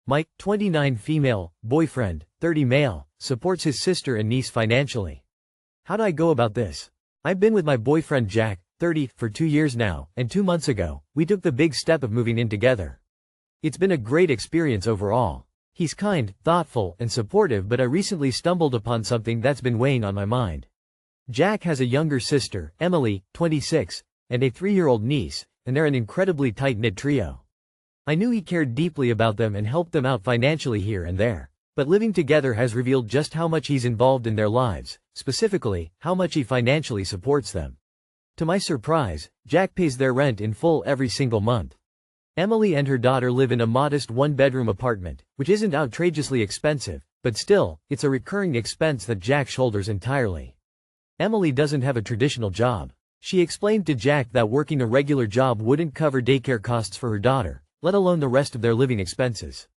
Mike, 29 female, boyfriend, 30 male, supports his sister and niece financially. How do I go about this? I've been with my boyfriend Jack, 30, for 2 years now, and 2 months ago, we took the big step of moving in together. It's been a great experience overall. He's kind, thoughtful, and supportive, but I recently stumbled upon something that's been weighing on my mind. Jack has a younger sister, Emily, 26, and a 3-year-old niece, and they're an incredibly tight-knit trio. I knew he cared deeply about them and helped them out financially here and there. But living together has revealed just how much he's involved in their lives, specifically, how much he financially supports them. To my surprise, Jack pays their rent in full every single month. Emily and her daughter live in a modest 1-bedroom apartment, which isn't outrageously expensive, but still, it's a recurring expense that Jack shoulders entirely. Emily doesn't have a traditional job. She explained to Jack that working a regular job wouldn't cover daycare costs for her daughter, let alone the rest of their living expenses.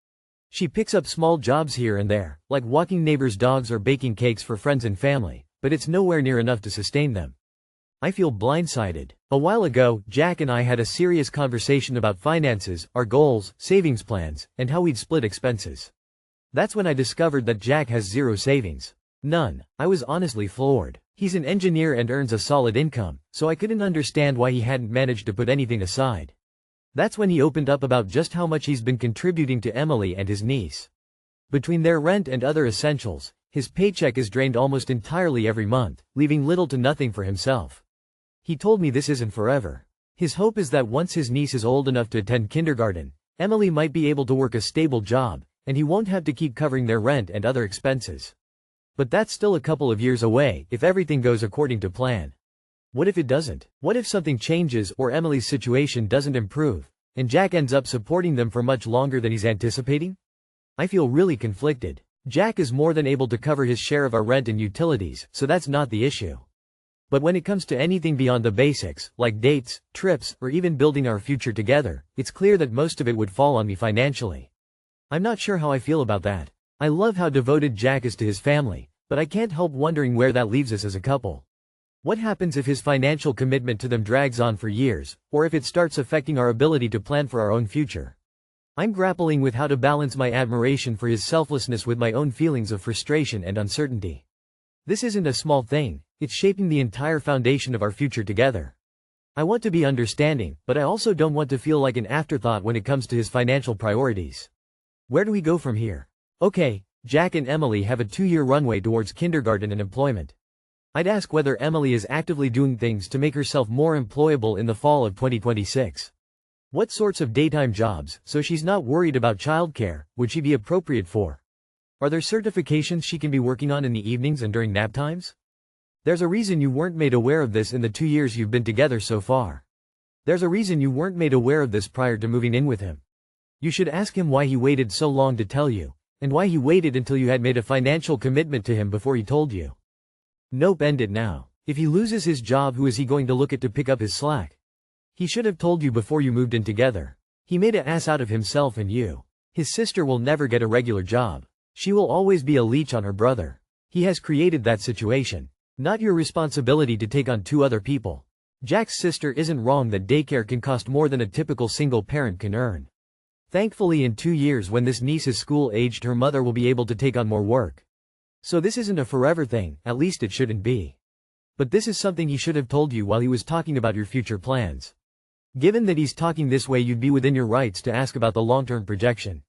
She picks up small jobs here and there, like walking neighbors' dogs or baking cakes for friends and family, but it's nowhere near enough to sustain them. I feel blindsided. A while ago, Jack and I had a serious conversation about finances, our goals, savings plans, and how we'd split expenses. That's when I discovered that Jack has zero savings. None. I was honestly floored. He's an engineer and earns a solid income, so I couldn't understand why he hadn't managed to put anything aside. That's when he opened up about just how much he's been contributing to Emily and his niece. Between their rent and other essentials, his paycheck is drained almost entirely every month, leaving little to nothing for himself. He told me this isn't forever. His hope is that once his niece is old enough to attend kindergarten, Emily might be able to work a stable job, and he won't have to keep covering their rent and other expenses. But that's still a couple of years away, if everything goes according to plan. What if it doesn't? What if something changes or Emily's situation doesn't improve, and Jack ends up supporting them for much longer than he's anticipating? I feel really conflicted. Jack is more than able to cover his share of our rent and utilities, so that's not the issue. But when it comes to anything beyond the basics, like dates, trips, or even building our future together, it's clear that most of it would fall on me financially. I'm not sure how I feel about that. I love how devoted Jack is to his family, but I can't help wondering where that leaves us as a couple. What happens if his financial commitment to them drags on for years, or if it starts affecting our ability to plan for our own future? I'm grappling with how to balance my admiration for his selflessness with my own feelings of frustration and uncertainty. This isn't a small thing, it's shaping the entire foundation of our future together. I want to be understanding, but I also don't want to feel like an afterthought when it comes to his financial priorities. Where do we go from here? Okay, Jack and Emily have a 2-year runway towards kindergarten and employment. I'd ask whether Emily is actively doing things to make herself more employable in the fall of 2026. What sorts of daytime jobs, so she's not worried about childcare, would she be appropriate for? Are there certifications she can be working on in the evenings and during nap times? There's a reason you weren't made aware of this in the 2 years you've been together so far. There's a reason you weren't made aware of this prior to moving in with him. You should ask him why he waited so long to tell you, and why he waited until you had made a financial commitment to him before he told you. Nope, end it now. If he loses his job, who is he going to look at to pick up his slack? He should have told you before you moved in together. He made an ass out of himself and you. His sister will never get a regular job. She will always be a leech on her brother. He has created that situation. Not your responsibility to take on 2 other people. Jack's sister isn't wrong that daycare can cost more than a typical single parent can earn. Thankfully, in 2 years when this niece is school-aged, her mother will be able to take on more work. So this isn't a forever thing, at least it shouldn't be. But this is something he should have told you while he was talking about your future plans. Given that he's talking this way, you'd be within your rights to ask about the long-term projection.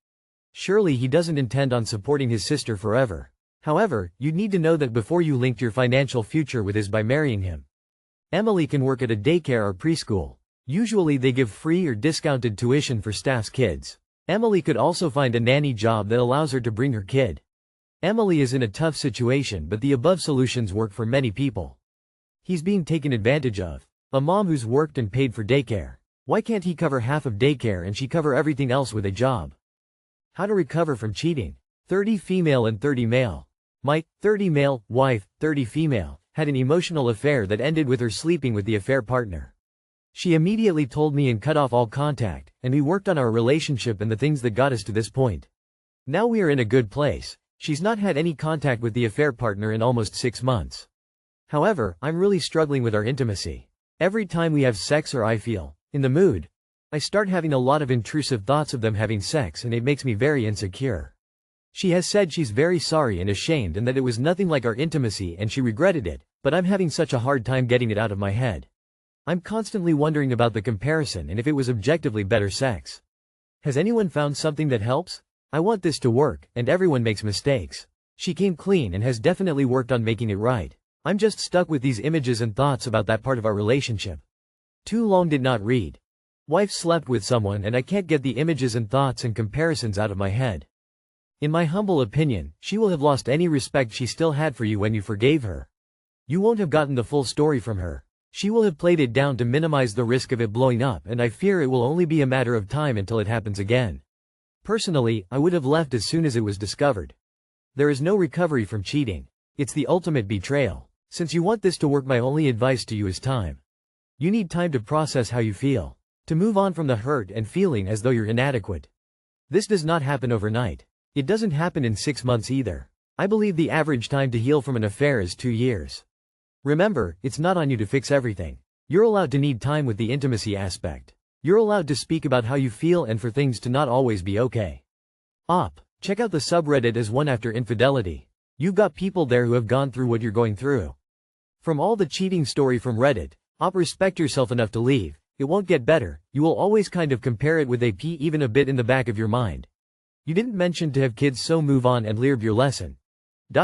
Surely he doesn't intend on supporting his sister forever. However, you'd need to know that before you linked your financial future with his by marrying him. Emily can work at a daycare or preschool. Usually they give free or discounted tuition for staff's kids. Emily could also find a nanny job that allows her to bring her kid. Emily is in a tough situation, but the above solutions work for many people. He's being taken advantage of. A mom who's worked and paid for daycare. Why can't he cover half of daycare and she cover everything else with a job? How to recover from cheating. 30 female and 30 male. Mike, 30 male, wife, 30 female, had an emotional affair that ended with her sleeping with the affair partner. She immediately told me and cut off all contact, and we worked on our relationship and the things that got us to this point. Now we are in a good place. She's not had any contact with the affair partner in almost 6 months. However, I'm really struggling with our intimacy. Every time we have sex or I feel in the mood, I start having a lot of intrusive thoughts of them having sex and it makes me very insecure. She has said she's very sorry and ashamed and that it was nothing like our intimacy and she regretted it, but I'm having such a hard time getting it out of my head. I'm constantly wondering about the comparison and if it was objectively better sex. Has anyone found something that helps? I want this to work, and everyone makes mistakes. She came clean and has definitely worked on making it right. I'm just stuck with these images and thoughts about that part of our relationship. Too long did not read. Wife slept with someone and I can't get the images and thoughts and comparisons out of my head. In my humble opinion, she will have lost any respect she still had for you when you forgave her. You won't have gotten the full story from her. She will have played it down to minimize the risk of it blowing up, and I fear it will only be a matter of time until it happens again. Personally, I would have left as soon as it was discovered. There is no recovery from cheating. It's the ultimate betrayal. Since you want this to work, my only advice to you is time. You need time to process how you feel. To move on from the hurt and feeling as though you're inadequate. This does not happen overnight. It doesn't happen in 6 months either. I believe the average time to heal from an affair is 2 years. Remember, it's not on you to fix everything. You're allowed to need time with the intimacy aspect. You're allowed to speak about how you feel and for things to not always be okay. Check out the subreddit as one after infidelity. You've got people there who have gone through what you're going through. From all the cheating story from Reddit, respect yourself enough to leave. It won't get better. You will always kind of compare it with AP even a bit in the back of your mind. You didn't mention to have kids, so move on and learn your lesson.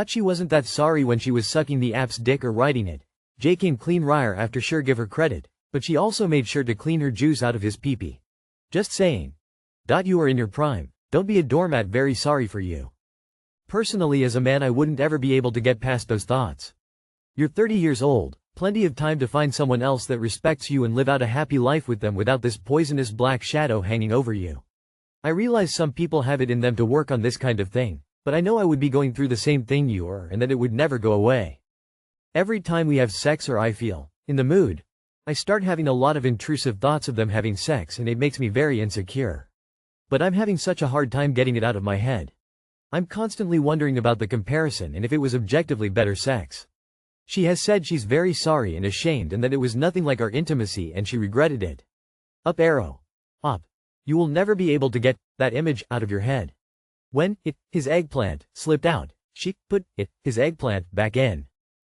She wasn't that sorry when she was sucking the app's dick or writing it. Jay came clean rire after, sure, give her credit, but she also made sure to clean her juice out of his pee-pee. Just saying. You are in your prime. Don't be a doormat, very sorry for you. Personally, as a man, I wouldn't ever be able to get past those thoughts. You're 30 years old, plenty of time to find someone else that respects you and live out a happy life with them without this poisonous black shadow hanging over you. I realize some people have it in them to work on this kind of thing, but I know I would be going through the same thing you are and that it would never go away. Every time we have sex or I feel in the mood, I start having a lot of intrusive thoughts of them having sex and it makes me very insecure. But I'm having such a hard time getting it out of my head. I'm constantly wondering about the comparison and if it was objectively better sex. She has said she's very sorry and ashamed and that it was nothing like our intimacy and she regretted it. Up arrow. You will never be able to get that image out of your head. When his eggplant slipped out, she put his eggplant back in.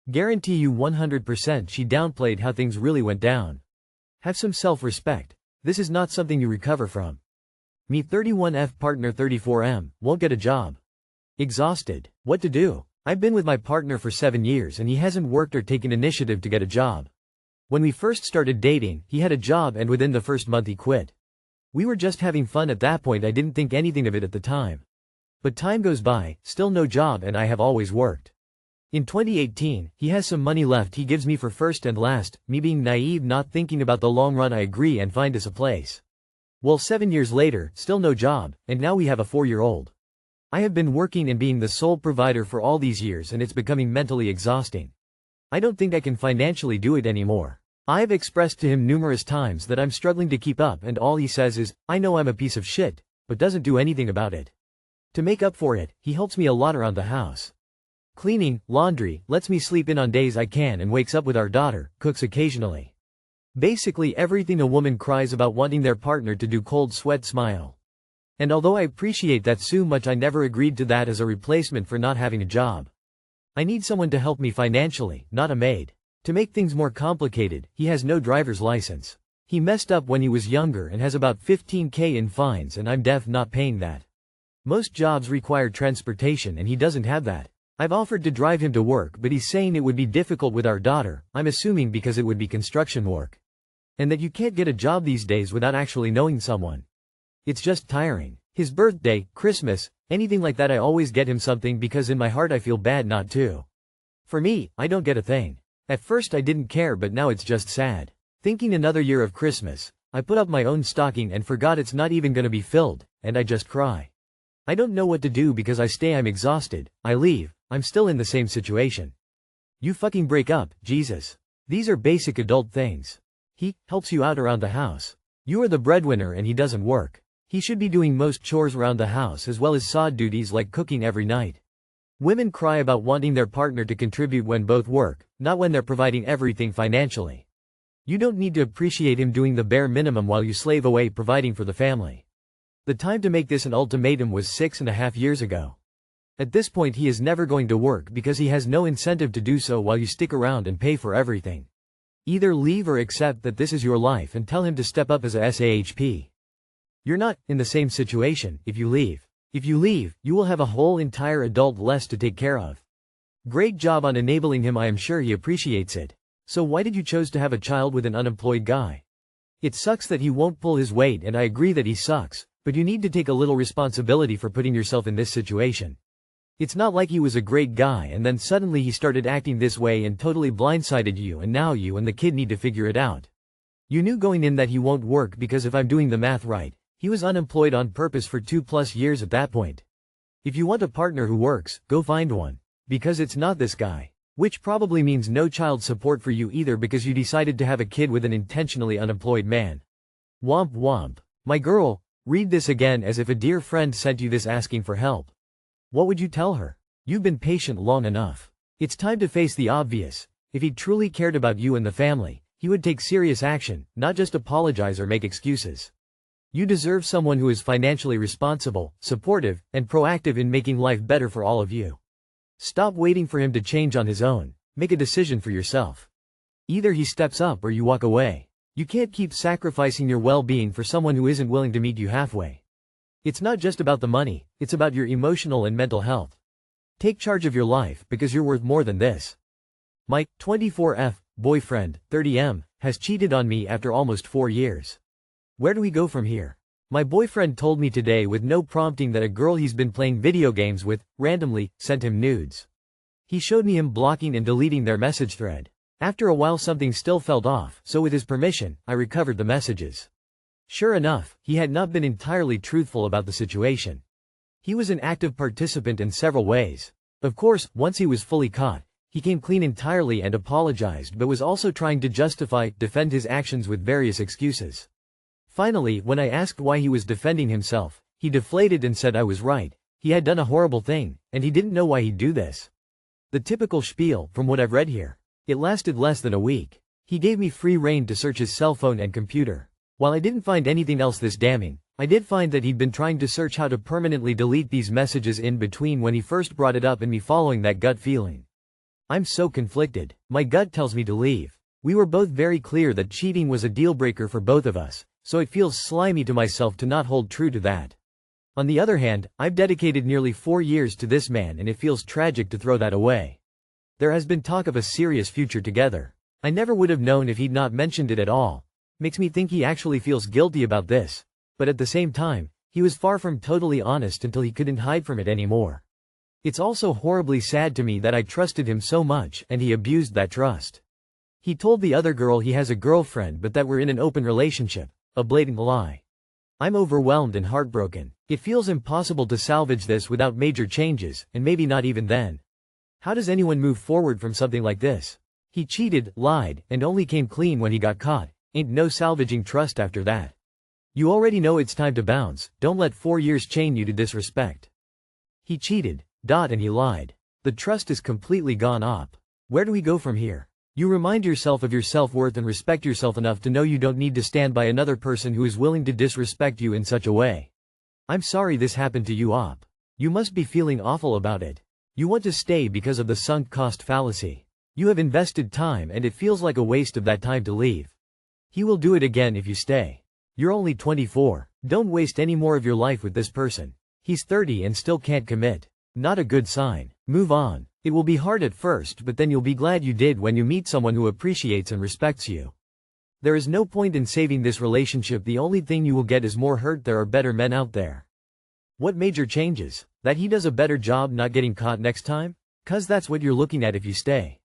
Guarantee you 100% she downplayed how things really went down. Have some self-respect. This is not something you recover from. Me 31F partner 34M, won't get a job. Exhausted. What to do? I've been with my partner for 7 years and he hasn't worked or taken initiative to get a job. When we first started dating, he had a job and within the first month he quit. We were just having fun at that point, I didn't think anything of it at the time. But time goes by, still no job, and I have always worked. In 2018, he has some money left he gives me for first and last, me being naive, not thinking about the long run. I agree and find us a place. Well, 7 years later, still no job, and now we have a 4-year-old. I have been working and being the sole provider for all these years and it's becoming mentally exhausting. I don't think I can financially do it anymore. I have expressed to him numerous times that I'm struggling to keep up and all he says is, I know I'm a piece of shit, but doesn't do anything about it. To make up for it, he helps me a lot around the house. Cleaning, laundry, lets me sleep in on days I can and wakes up with our daughter, cooks occasionally. Basically everything a woman cries about wanting their partner to do. Cold sweat smile. And although I appreciate that so much, I never agreed to that as a replacement for not having a job. I need someone to help me financially, not a maid. To make things more complicated, he has no driver's license. He messed up when he was younger and has about 15K in fines, and I'm deaf, not paying that. Most jobs require transportation and he doesn't have that. I've offered to drive him to work, but he's saying it would be difficult with our daughter, I'm assuming because it would be construction work. And that you can't get a job these days without actually knowing someone. It's just tiring. His birthday, Christmas, anything like that, I always get him something because in my heart I feel bad not to. For me, I don't get a thing. At first I didn't care, but now it's just sad. Thinking another year of Christmas, I put up my own stocking and forgot it's not even gonna be filled, and I just cry. I don't know what to do because I'm exhausted, I leave, I'm still in the same situation. You fucking break up, Jesus. These are basic adult things. He helps you out around the house. You are the breadwinner and he doesn't work. He should be doing most chores around the house as well as side duties like cooking every night. Women cry about wanting their partner to contribute when both work, not when they're providing everything financially. You don't need to appreciate him doing the bare minimum while you slave away providing for the family. The time to make this an ultimatum was 6.5 years ago. At this point he is never going to work because he has no incentive to do so while you stick around and pay for everything. Either leave or accept that this is your life and tell him to step up as a SAHP. You're not in the same situation if you leave. If you leave, you will have a whole entire adult less to take care of. Great job on enabling him, I am sure he appreciates it. So why did you choose to have a child with an unemployed guy? It sucks that he won't pull his weight and I agree that he sucks, but you need to take a little responsibility for putting yourself in this situation. It's not like he was a great guy and then suddenly he started acting this way and totally blindsided you and now you and the kid need to figure it out. You knew going in that he won't work because if I'm doing the math right, he was unemployed on purpose for 2+ years at that point. If you want a partner who works, go find one. Because it's not this guy. Which probably means no child support for you either because you decided to have a kid with an intentionally unemployed man. Womp womp. My girl, read this again as if a dear friend sent you this asking for help. What would you tell her? You've been patient long enough. It's time to face the obvious. If he truly cared about you and the family, he would take serious action, not just apologize or make excuses. You deserve someone who is financially responsible, supportive, and proactive in making life better for all of you. Stop waiting for him to change on his own. Make a decision for yourself. Either he steps up or you walk away. You can't keep sacrificing your well-being for someone who isn't willing to meet you halfway. It's not just about the money, it's about your emotional and mental health. Take charge of your life because you're worth more than this. My 24F boyfriend, 30M, has cheated on me after almost 4 years. Where do we go from here? My boyfriend told me today with no prompting that a girl he's been playing video games with, randomly, sent him nudes. He showed me him blocking and deleting their message thread. After a while something still felt off, so with his permission, I recovered the messages. Sure enough, he had not been entirely truthful about the situation. He was an active participant in several ways. Of course, once he was fully caught, he came clean entirely and apologized but was also trying to defend his actions with various excuses. Finally, when I asked why he was defending himself, he deflated and said I was right. He had done a horrible thing, and he didn't know why he'd do this. The typical spiel, from what I've read here. It lasted less than a week. He gave me free rein to search his cell phone and computer. While I didn't find anything else this damning, I did find that he'd been trying to search how to permanently delete these messages in between when he first brought it up and me following that gut feeling. I'm so conflicted. My gut tells me to leave. We were both very clear that cheating was a deal breaker for both of us. So it feels slimy to myself to not hold true to that. On the other hand, I've dedicated nearly 4 years to this man and it feels tragic to throw that away. There has been talk of a serious future together. I never would have known if he'd not mentioned it at all. Makes me think he actually feels guilty about this. But at the same time, he was far from totally honest until he couldn't hide from it anymore. It's also horribly sad to me that I trusted him so much and he abused that trust. He told the other girl he has a girlfriend but that we're in an open relationship. A blatant lie. I'm overwhelmed and heartbroken. It feels impossible to salvage this without major changes, and maybe not even then. How does anyone move forward from something like this? He cheated, lied, and only came clean when he got caught. Ain't no salvaging trust after that. You already know it's time to bounce, don't let 4 years chain you to disrespect. He cheated, and he lied. The trust is completely gone up. Where do we go from here? You remind yourself of your self-worth and respect yourself enough to know you don't need to stand by another person who is willing to disrespect you in such a way. I'm sorry this happened to you, Op. You must be feeling awful about it. You want to stay because of the sunk cost fallacy. You have invested time and it feels like a waste of that time to leave. He will do it again if you stay. You're only 24. Don't waste any more of your life with this person. He's 30 and still can't commit. Not a good sign. Move on. It will be hard at first, but then you'll be glad you did when you meet someone who appreciates and respects you. There is no point in saving this relationship. The only thing you will get is more hurt. There are better men out there. What major changes? That he does a better job not getting caught next time? 'Cause that's what you're looking at if you stay.